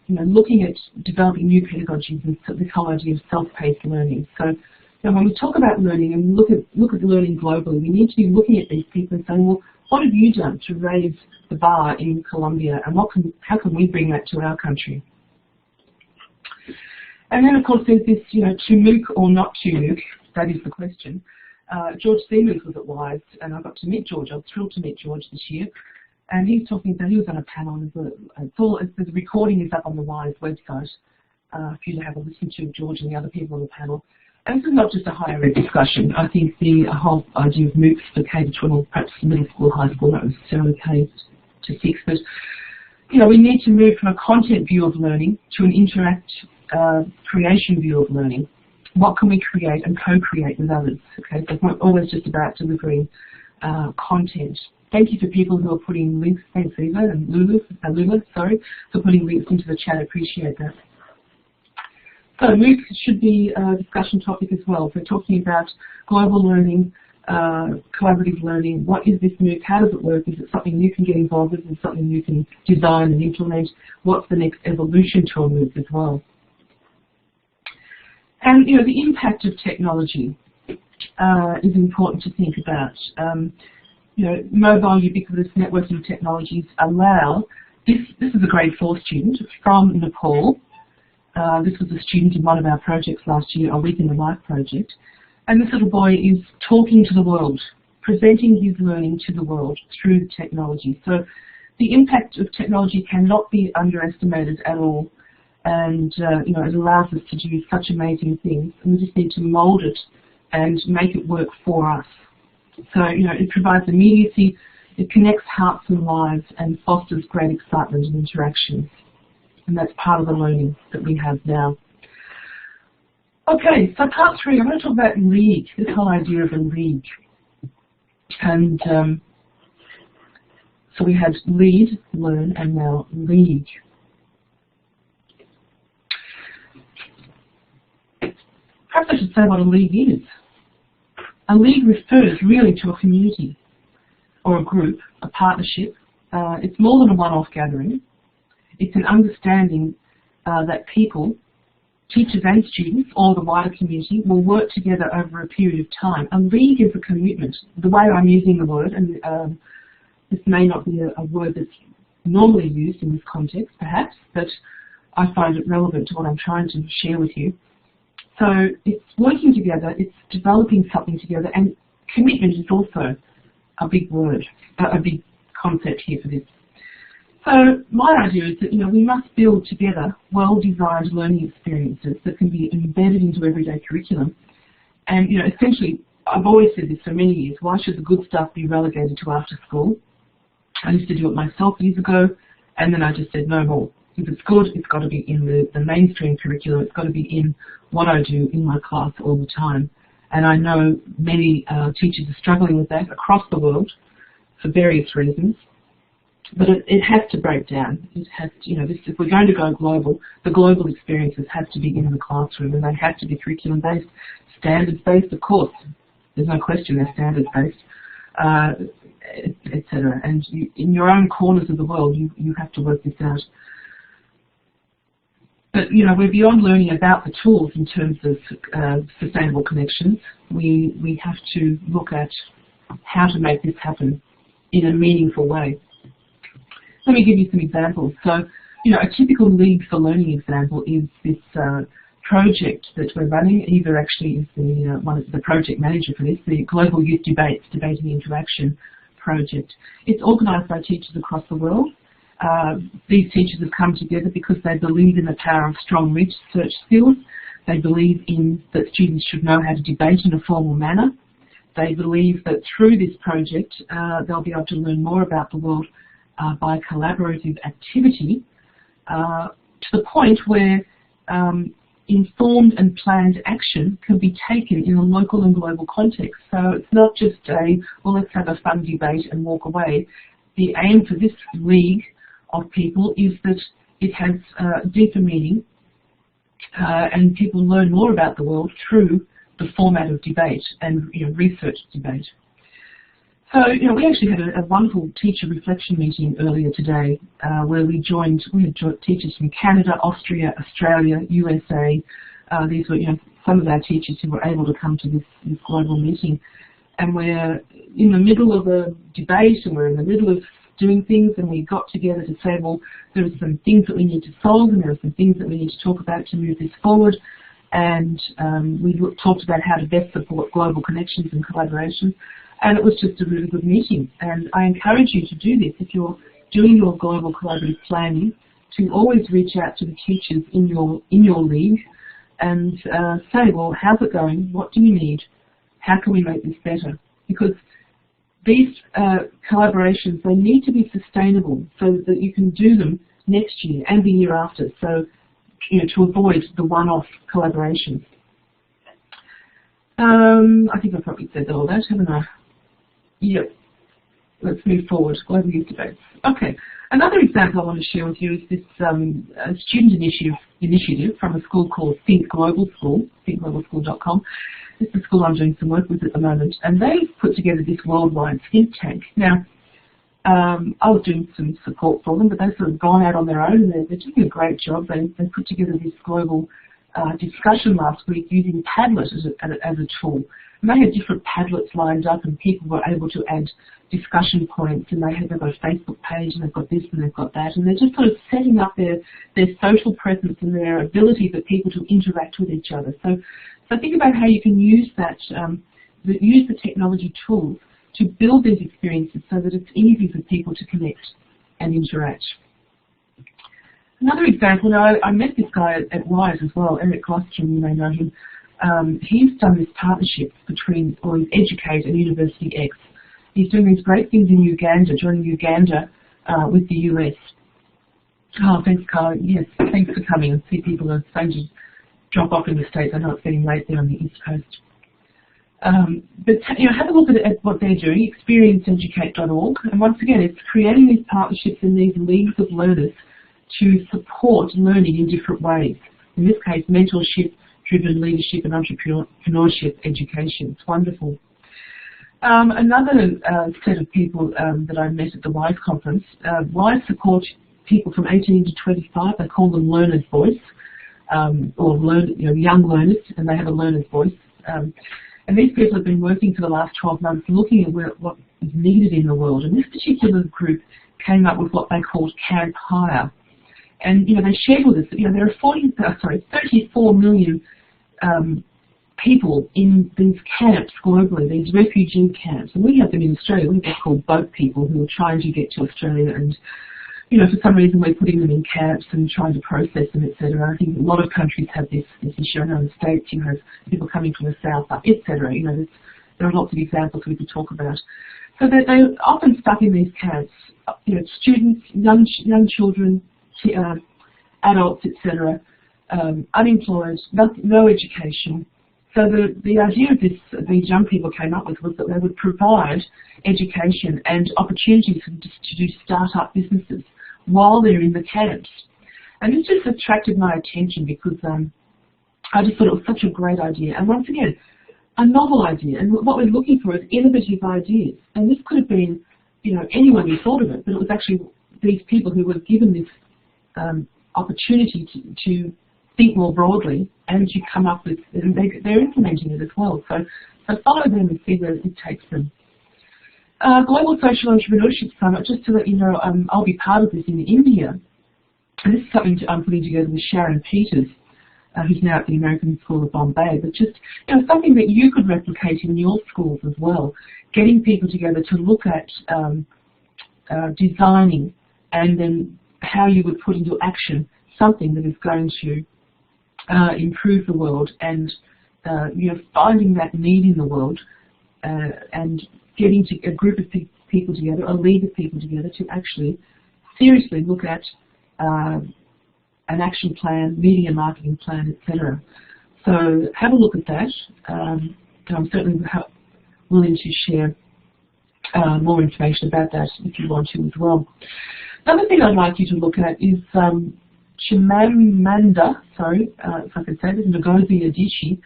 looking at developing new pedagogies and the ecology of self-paced learning. So, when we talk about learning and look at learning globally, we need to be looking at these people and saying, well, what have you done to raise the bar in Colombia, and how can we bring that to our country? And then, of course, there's this, to MOOC or not to MOOC, that is the question. George Siemens was at WISE, and I got to meet George. I was thrilled to meet George this year. And he was talking about, he was on a panel, the recording is up on the WISE website for you to have a listen to, George and the other people on the panel. And this is not just a higher ed discussion. I think the whole idea of MOOCs for K-12, perhaps middle school, high school, not necessarily K-6, but we need to move from a content view of learning to an interact creation view of learning. What can we create and co-create with others? Okay, so it's not always just about delivering content. Thank you for people who are putting links. Thanks, Eva and Lula, for putting links into the chat. I appreciate that. So MOOC should be a discussion topic as well. We're talking about global learning, collaborative learning. What is this MOOC? How does it work? Is it something you can get involved with? Is it something you can design and implement? What's the next evolution to a MOOC as well? And the impact of technology is important to think about. mobile ubiquitous networking technologies allow, this is a grade 4 student from Nepal. This was a student in one of our projects last year, a Week in the Life project. And this little boy is talking to the world, presenting his learning to the world through technology. So the impact of technology cannot be underestimated at all. And it allows us to do such amazing things. And we just need to mould it and make it work for us. So, it provides immediacy, it connects hearts and lives, and fosters great excitement and interaction. And that's part of the learning that we have now. Okay, so part 3, I'm going to talk about league, this whole idea of a league. And so we had lead, learn, and now league. Perhaps I should say what a league is. A league refers really to a community or a group, a partnership. It's more than a one-off gathering. It's an understanding that people, teachers and students, or the wider community, will work together over a period of time. A league is a commitment. The way I'm using the word, and this may not be a word that's normally used in this context, perhaps, but I find it relevant to what I'm trying to share with you. So it's working together, it's developing something together, and commitment is also a big word, a big concept here for this. So my idea is that we must build together well-designed learning experiences that can be embedded into everyday curriculum. And essentially, I've always said this for many years, why should the good stuff be relegated to after school? I used to do it myself years ago, and then I just said no more. If it's good, it's got to be in the mainstream curriculum. It's got to be in what I do in my class all the time. And I know many teachers are struggling with that across the world for various reasons. But it has to break down. It has to, if we're going to go global, the global experiences have to be in the classroom, and they have to be curriculum-based, standards-based, of course. There's no question they're standards-based, etc. And in your own corners of the world, you have to work this out. But, we're beyond learning about the tools in terms of sustainable connections. We have to look at how to make this happen in a meaningful way. Let me give you some examples. So, a typical League for Learning example is this project that we're running. Eva actually is the project manager for this, the Global Youth Debates, Debating Interaction project. It's organised by teachers across the world. These teachers have come together because they believe in the power of strong research skills. They believe that students should know how to debate in a formal manner. They believe that through this project they'll be able to learn more about the world by collaborative activity to the point where informed and planned action can be taken in a local and global context. So it's not just well, let's have a fun debate and walk away. The aim for this league of people is that it has deeper meaning and people learn more about the world through the format of debate and research debate. So, we actually had a wonderful teacher reflection meeting earlier today where we had teachers from Canada, Austria, Australia, USA. These were, some of our teachers who were able to come to this global meeting. And we're in the middle of a debate and we're in the middle of doing things, and we got together to say, well, there are some things that we need to solve and there are some things that we need to talk about to move this forward. And we talked about how to best support global connections and collaboration. And it was just a really good meeting. And I encourage you to do this if you're doing your global collaborative planning, to always reach out to the teachers in your league and say, well, how's it going? What do you need? How can we make this better? Because these collaborations, they need to be sustainable so that you can do them next year and the year after. So, to avoid the one-off collaborations. I think I've probably said all that, haven't I? Yep. Let's move forward. Global Youth Debates. Okay. Another example I want to share with you is this student initiative from a school called Think Global School, thinkglobalschool.com. This is the school I'm doing some work with at the moment, and they've put together this worldwide think tank. Now, I was doing some support for them, but they've sort of gone out on their own, and they're doing a great job. They put together this global discussion last week using Padlet as a tool. And they had different Padlets lined up, and people were able to add discussion points, and they've got a Facebook page, and they've got this and they've got that, and they're just sort of setting up their social presence and their ability for people to interact with each other. So think about how you can use that, use the technology tools to build these experiences so that it's easy for people to connect and interact. Another example, now I met this guy at Wise as well, Eric Glostrom, you may know him. He's done this partnership between, or he's Educate and University X. He's doing these great things in Uganda, joining Uganda with the US. Oh, thanks, Carl. Yes, thanks for coming. I see people are starting to drop off in the States. I know it's getting late there on the East Coast. But have a look at what they're doing, experienceeducate.org. And once again, it's creating these partnerships and these leagues of learners to support learning in different ways. In this case, mentorship-driven leadership and entrepreneurship education. It's wonderful. Another set of people that I met at the WISE conference, WISE support people from 18 to 25. They call them Learner's Voice, or young learners, and they have a learner's voice. And these people have been working for the last 12 months looking at what is needed in the world. And this particular group came up with what they called Camp Hire. And they shared with us that there are 34 million people in these camps globally, these refugee camps. And we have them in Australia. We have what's called boat people who are trying to get to Australia, and for some reason we're putting them in camps and trying to process them, etc. I think a lot of countries have this issue. I know in the States you have people coming from the south up, etc. There are lots of examples we could talk about. So they're often stuck in these camps. Students, young children, adults, etc. Unemployed, no education. So the idea of these young people came up with was that they would provide education and opportunities to do start-up businesses while they're in the camps. And this just attracted my attention because I just thought it was such a great idea. And once again, a novel idea. And what we're looking for is innovative ideas. And this could have been, anyone who thought of it, but it was actually these people who were given this opportunity to think more broadly and to come up with, and they're implementing it as well. So follow them and see where it takes them. Global Social Entrepreneurship Summit, just to let you know, I'll be part of this in India. And this is something I'm putting together with Sharon Peters, who's now at the American School of Bombay, but just something that you could replicate in your schools as well, getting people together to look at designing and then how you would put into action something that is going to improve the world, and finding that need in the world and getting a group of people together, a league of people together to actually seriously look at an action plan, media marketing plan, etc. So have a look at that. I'm certainly willing to share more information about that if you want to as well. Another thing I'd like you to look at is Chimamanda, if I can say this, Ngozi Adichie.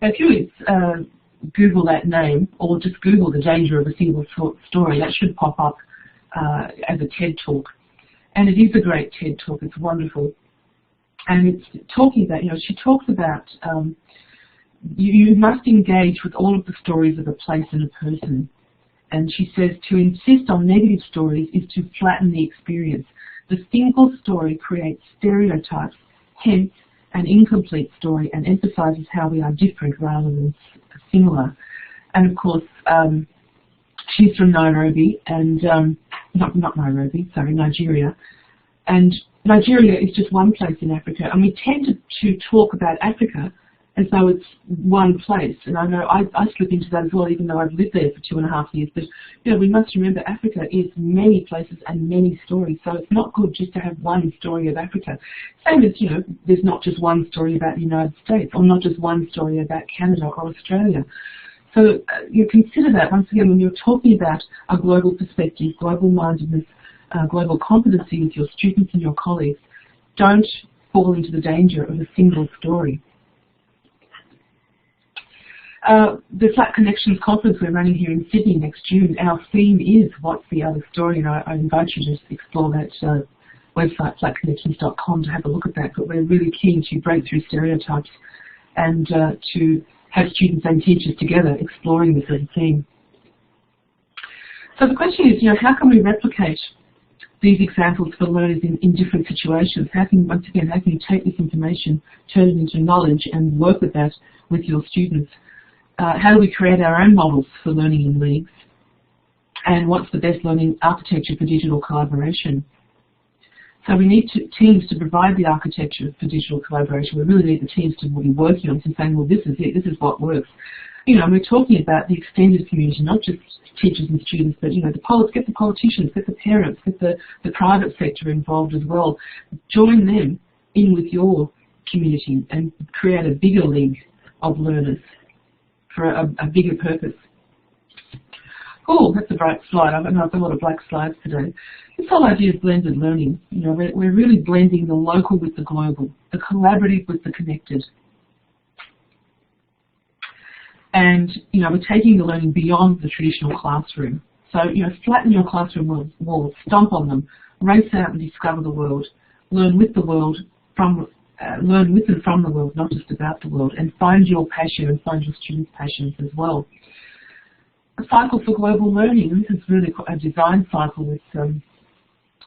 Now, if you Google that name, or just Google the danger of a single story, that should pop up as a TED Talk. And it is a great TED Talk, it's wonderful. And it's talking about, she talks about you must engage with all of the stories of a place and a person. And she says to insist on negative stories is to flatten the experience. The single story creates stereotypes, hence an incomplete story, and emphasizes how we are different rather than similar. And of course, she's from Nairobi, and Nigeria. And Nigeria is just one place in Africa, and we tend to talk about Africa as though it's one place. And I know I slip into that as well, even though I've lived there for 2.5 years. But we must remember Africa is many places and many stories. So it's not good just to have one story of Africa. Same as there's not just one story about the United States, or not just one story about Canada or Australia. So you consider that once again when you're talking about a global perspective, global mindedness, global competency with your students and your colleagues. Don't fall into the danger of a single story. The Flat Connections conference we're running here in Sydney next June, our theme is What's the Other Story? And I invite you to explore that website, flatconnections.com, to have a look at that. But we're really keen to break through stereotypes and to have students and teachers together exploring this as a theme. So the question is, how can we replicate these examples for learners in different situations? Once again, how can you take this information, turn it into knowledge and work with that with your students? How do we create our own models for learning in leagues? And what's the best learning architecture for digital collaboration? So we need teams to provide the architecture for digital collaboration. We really need the teams to be working on it and saying, well, this is it, this is what works. We're talking about the extended community, not just teachers and students, but, get the politicians, get the parents, get the private sector involved as well. Join them in with your community and create a bigger league of learners for a bigger purpose. Oh, that's a bright slide. I've got a lot of black slides today. This whole idea of blended learning, we're really blending the local with the global, the collaborative with the connected. And, we're taking the learning beyond the traditional classroom. So, flatten your classroom walls, stomp on them, race out and discover the world, learn with the world, learn with and from the world, not just about the world, and find your passion and find your students' passions as well. A cycle for global learning, and this is really a design cycle with, and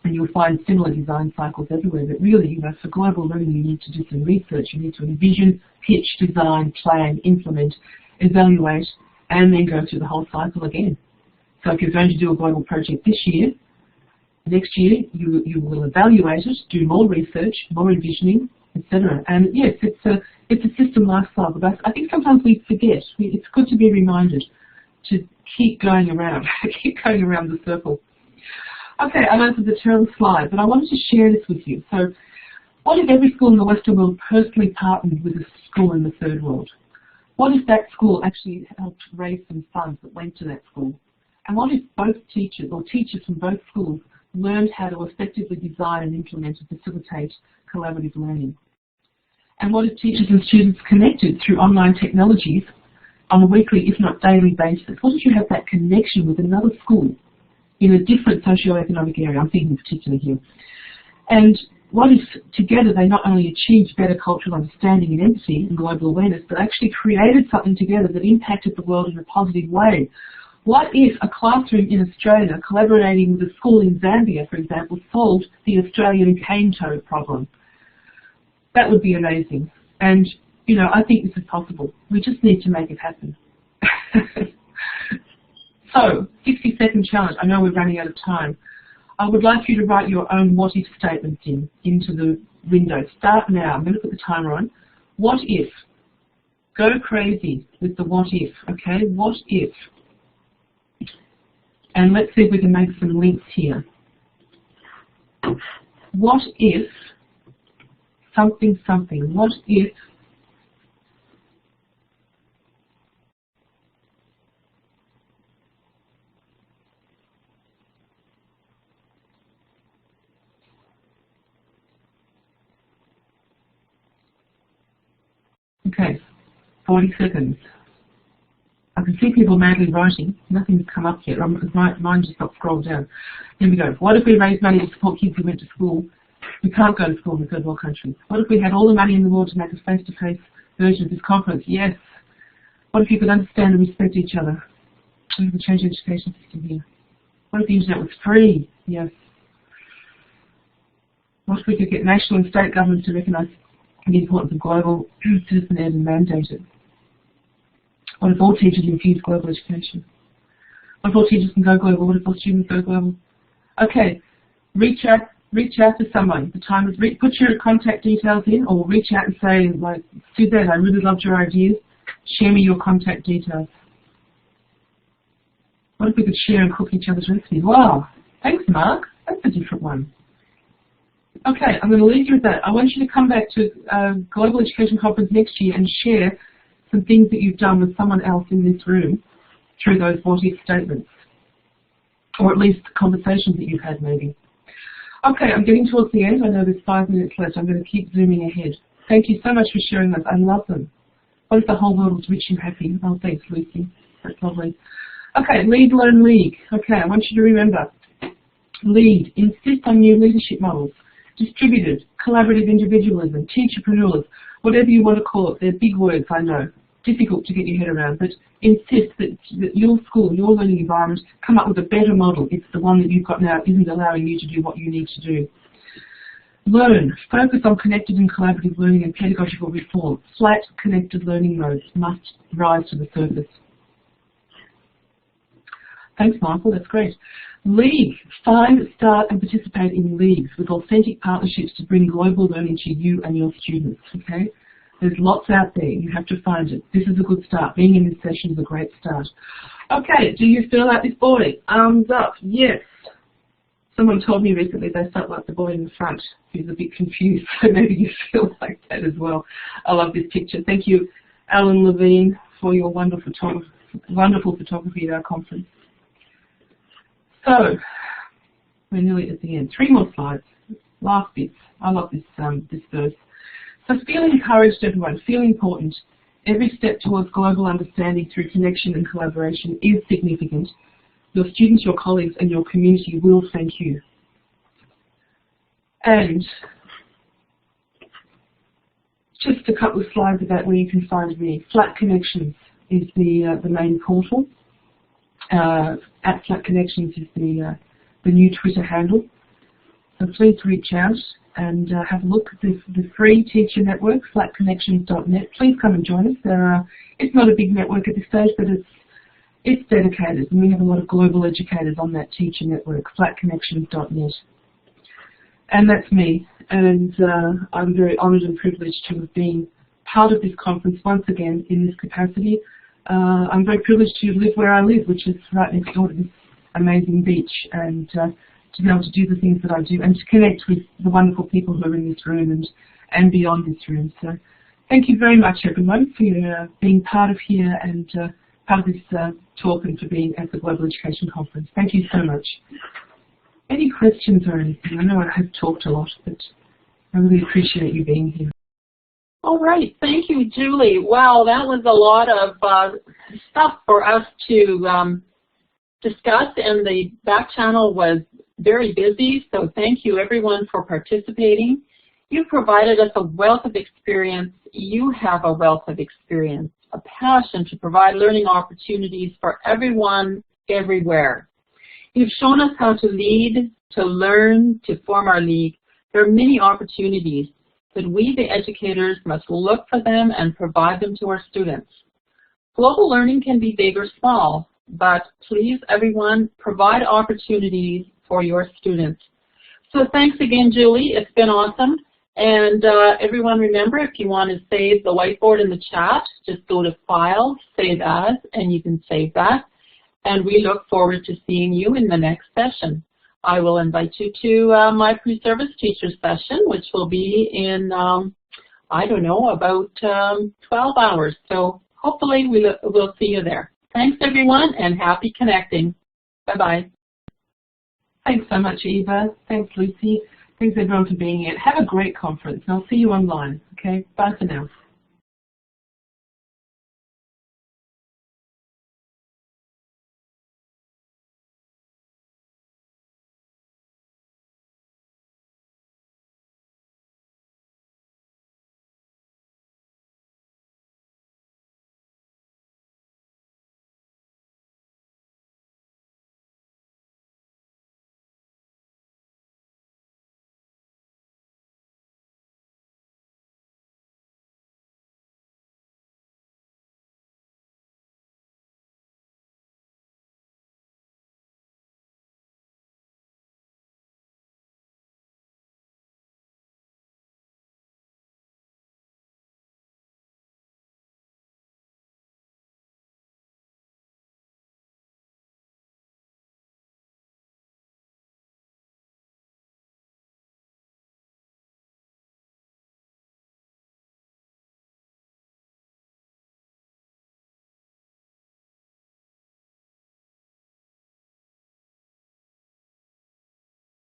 you'll find similar design cycles everywhere, but really, for global learning you need to do some research, you need to envision, pitch, design, plan, implement, evaluate, and then go through the whole cycle again. So if you're going to do a global project this year, next year you will evaluate it, do more research, more envisioning, etc. And yes, it's a system life cycle, but I think sometimes we forget. It's good to be reminded to keep going around, the circle. Okay, I know this is a terrible slide, but I wanted to share this with you. So, what if every school in the Western world personally partnered with a school in the Third World? What if that school actually helped raise some funds that went to that school? And what if both teachers, or teachers from both schools, learned how to effectively design and implement and facilitate collaborative learning? And what if teachers and students connected through online technologies on a weekly, if not daily basis? What if you have that connection with another school in a different socio-economic area? I'm thinking particularly here. And what if together they not only achieved better cultural understanding and empathy and global awareness, but actually created something together that impacted the world in a positive way? What if a classroom in Australia collaborating with a school in Zambia, for example, solved the Australian cane toad problem? That would be amazing. And, I think this is possible. We just need to make it happen. So, 60-second challenge. I know we're running out of time. I would like you to write your own what-if statements into the window. Start now. I'm going to put the timer on. What if? Go crazy with the what if, okay? What if? And let's see if we can make some links here. What if something, something? What if okay, 40 seconds. I can see people madly writing. Nothing's come up yet. Mine just got scrolled down. Here we go. What if we raised money to support kids who went to school? We can't go to school in the third world countries. What if we had all the money in the world to make a face-to-face version of this conference? Yes. What if you could understand and respect each other? What if we change the education system here? What if the internet was free? Yes. What if we could get national and state governments to recognise the importance of global citizen ed and mandate it? What if all teachers infuse global education? What if all teachers can go global? What if all students go global? Okay, reach out to someone. The time is put your contact details in, or reach out and say, like, Suzanne, I really loved your ideas. Share me your contact details. What if we could share and cook each other's recipes? Wow, thanks, Mark. That's a different one. Okay, I'm going to leave you with that. I want you to come back to Global Education Conference next year and share some things that you've done with someone else in this room through those what-if statements, or at least conversations that you've had maybe. Okay, I'm getting towards the end. I know there's 5 minutes left. I'm going to keep zooming ahead. Thank you so much for sharing those. I love them. What if the whole world was rich and happy? Oh, thanks, Lucy. That's lovely. Okay, lead, learn, league. Okay, I want you to remember. Lead. Insist on new leadership models. Distributed, collaborative individualism, teacherpreneurs, whatever you want to call it. They're big words, I know. difficult to get your head around, but insist that your school, your learning environment, come up with a better model. It's the one that you've got now isn't allowing you to do what you need to do. Learn. Focus on connected and collaborative learning and pedagogical reform. Flat, connected learning modes must rise to the surface. Thanks, Michael. That's great. League. Find, start and participate in leagues with authentic partnerships to bring global learning to you and your students. Okay? There's lots out there. You have to find it. This is a good start. Being in this session is a great start. Okay, do you feel like this boy? Arms up. Yes. Someone told me recently they felt like the boy in the front. He was a bit confused, so maybe you feel like that as well. I love this picture. Thank you, Alan Levine, for your wonderful photography at our conference. So, we're nearly at the end. 3 more slides. Last bit. I love this verse. So feel encouraged, everyone. Feel important. Every step towards global understanding through connection and collaboration is significant. Your students, your colleagues, and your community will thank you. And just a couple of slides about where you can find me. Flat Connections is the main portal. At Flat Connections is the new Twitter handle. So please reach out and have a look at the free teacher network, flatconnections.net. Please come and join us. It's not a big network at this stage, but it's dedicated, and we have a lot of global educators on that teacher network, flatconnections.net. And that's me, and I'm very honoured and privileged to have been part of this conference once again in this capacity. I'm very privileged to live where I live, which is right next door to this amazing beach, and to be able to do the things that I do and to connect with the wonderful people who are in this room and beyond this room. So thank you very much, everyone, for being part of here and part of this talk and for being at the Global Education Conference. Thank you so much. Any questions or anything? I know I have talked a lot, but I really appreciate you being here. All right. Thank you, Julie. Wow, that was a lot of stuff for us to discuss, and the back channel was very busy, so thank you everyone for participating. You provided us a wealth of experience. You have a wealth of experience, a passion to provide learning opportunities for everyone, everywhere. You've shown us how to lead, to learn, to form our league. There are many opportunities, but we, the educators, must look for them and provide them to our students. Global learning can be big or small, but please, everyone, provide opportunities for your students. So thanks again, Julie. It's been awesome. And everyone, remember, if you want to save the whiteboard in the chat, just go to File, Save As, and you can save that. And we look forward to seeing you in the next session. I will invite you to my pre-service teacher session, which will be in, I don't know, about 12 hours. So hopefully we'll see you there. Thanks, everyone, and happy connecting. Bye-bye. Thanks so much, Eva. Thanks, Lucy. Thanks, everyone, for being here. Have a great conference, and I'll see you online. Okay? Bye for now.